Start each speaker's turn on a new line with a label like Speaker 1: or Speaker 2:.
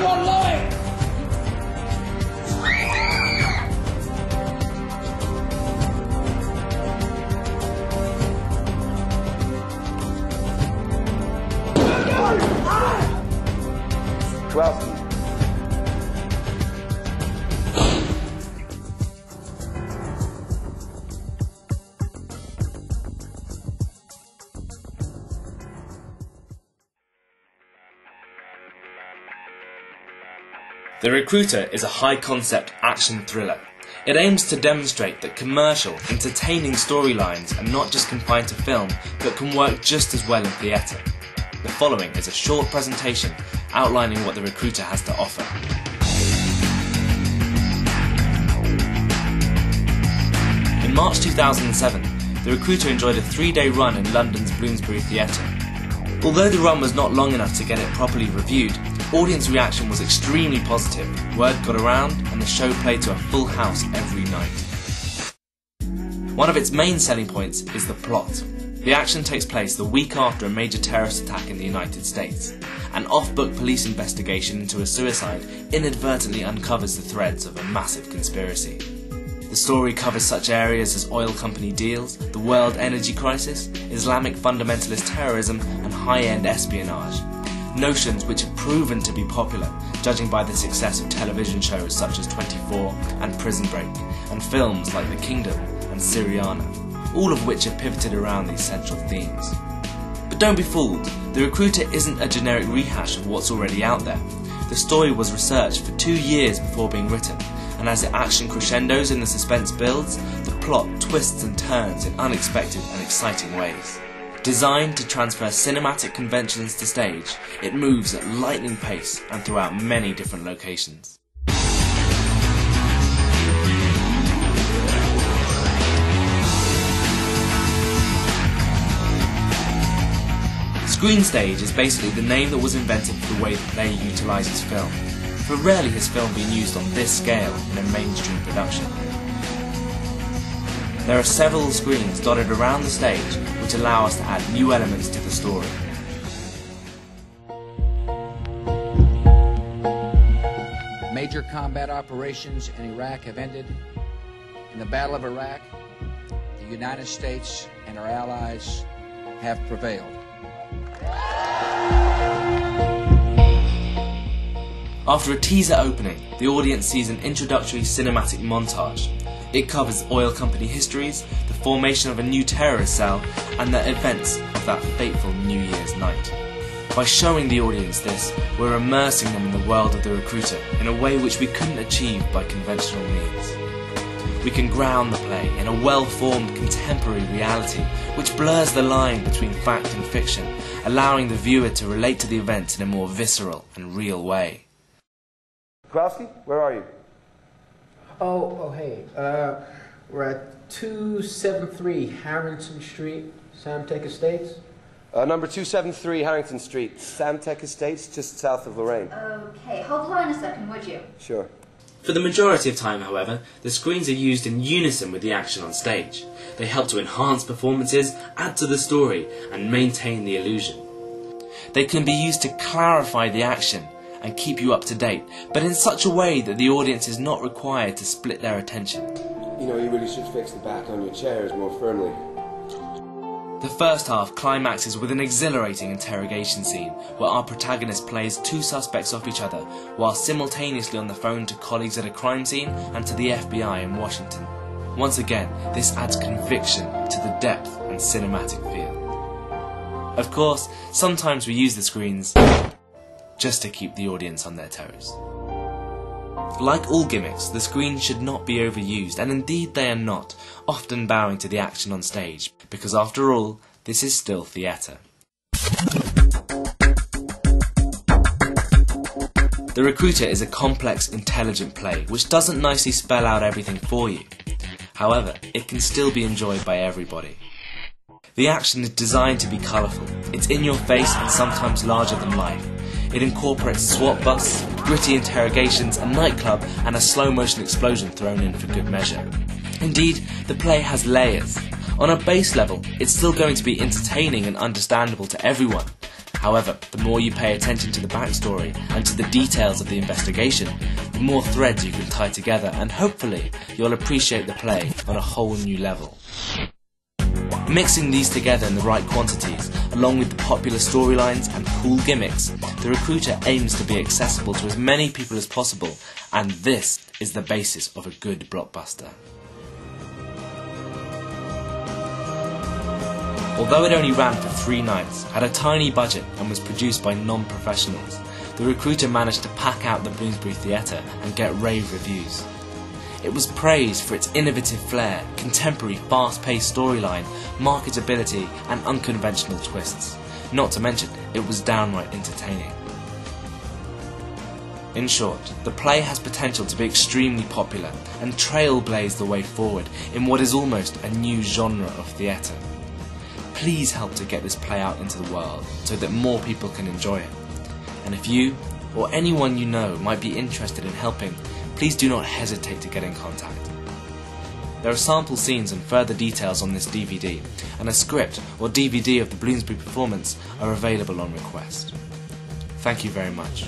Speaker 1: Everyone line!
Speaker 2: Trtr&Sr.
Speaker 3: The Recruiter is a high-concept action thriller. It aims to demonstrate that commercial, entertaining storylines are not just confined to film, but can work just as well in theatre. The following is a short presentation outlining what The Recruiter has to offer. In March 2007, The Recruiter enjoyed a 3-day run in London's Bloomsbury Theatre. Although the run was not long enough to get it properly reviewed, audience reaction was extremely positive, word got around, and the show played to a full house every night. One of its main selling points is the plot. The action takes place the week after a major terrorist attack in the United States. An off-book police investigation into a suicide inadvertently uncovers the threads of a massive conspiracy. The story covers such areas as oil company deals, the world energy crisis, Islamic fundamentalist terrorism, and high-end espionage. Notions which have proven to be popular, judging by the success of television shows such as 24 and Prison Break, and films like The Kingdom and Syriana, all of which have pivoted around these central themes. But don't be fooled, The Recruiter isn't a generic rehash of what's already out there. The story was researched for 2 years before being written, and as the action crescendos and the suspense builds, the plot twists and turns in unexpected and exciting ways. Designed to transfer cinematic conventions to stage, it moves at lightning pace and throughout many different locations. Screen stage is basically the name that was invented for the way the play utilises film, for rarely has film been used on this scale in a mainstream production. There are several screens dotted around the stage which allow us to add new elements to the story.
Speaker 4: Major combat operations in Iraq have ended. In the Battle of Iraq, the United States and our allies have prevailed.
Speaker 3: After a teaser opening, the audience sees an introductory cinematic montage. It covers oil company histories, the formation of a new terrorist cell, and the events of that fateful New Year's night. By showing the audience this, we're immersing them in the world of The Recruiter in a way which we couldn't achieve by conventional means. We can ground the play in a well-formed contemporary reality which blurs the line between fact and fiction, allowing the viewer to relate to the events in a more visceral and real way.
Speaker 2: Kowalski, where are you?
Speaker 5: Hey. We're at 273 Harrington Street, Samtec Estates.
Speaker 2: Number 273 Harrington Street, Samtec Estates, just south of Lorraine.
Speaker 6: Okay, hold the line a second, would you?
Speaker 2: Sure.
Speaker 3: For the majority of time, however, the screens are used in unison with the action on stage. They help to enhance performances, add to the story, and maintain the illusion. They can be used to clarify the action and keep you up to date, but in such a way that the audience is not required to split their attention.
Speaker 2: You know, you really should fix the back on your chairs more firmly.
Speaker 3: The first half climaxes with an exhilarating interrogation scene where our protagonist plays 2 suspects off each other while simultaneously on the phone to colleagues at a crime scene and to the FBI in Washington. Once again, this adds conviction to the depth and cinematic feel. Of course, sometimes we use the screens just to keep the audience on their toes. Like all gimmicks, the screens should not be overused, and indeed they are not, often bowing to the action on stage, because after all, this is still theatre. The Recruiter is a complex, intelligent play, which doesn't nicely spell out everything for you. However, it can still be enjoyed by everybody. The action is designed to be colourful, it's in your face and sometimes larger than life. It incorporates SWAT busts, gritty interrogations, a nightclub, and a slow-motion explosion thrown in for good measure. Indeed, the play has layers. On a base level, it's still going to be entertaining and understandable to everyone. However, the more you pay attention to the backstory and to the details of the investigation, the more threads you can tie together, and hopefully you'll appreciate the play on a whole new level. Mixing these together in the right quantities, along with the popular storylines and cool gimmicks, The Recruiter aims to be accessible to as many people as possible, and this is the basis of a good blockbuster. Although it only ran for 3 nights, had a tiny budget and was produced by non-professionals, The Recruiter managed to pack out the Bloomsbury Theatre and get rave reviews. It was praised for its innovative flair, contemporary fast-paced storyline, marketability and unconventional twists. Not to mention, it was downright entertaining. In short, the play has potential to be extremely popular and trailblaze the way forward in what is almost a new genre of theatre. Please help to get this play out into the world so that more people can enjoy it. And if you, or anyone you know, might be interested in helping, please do not hesitate to get in contact. There are sample scenes and further details on this DVD, and a script or DVD of the Bloomsbury performance are available on request. Thank you very much.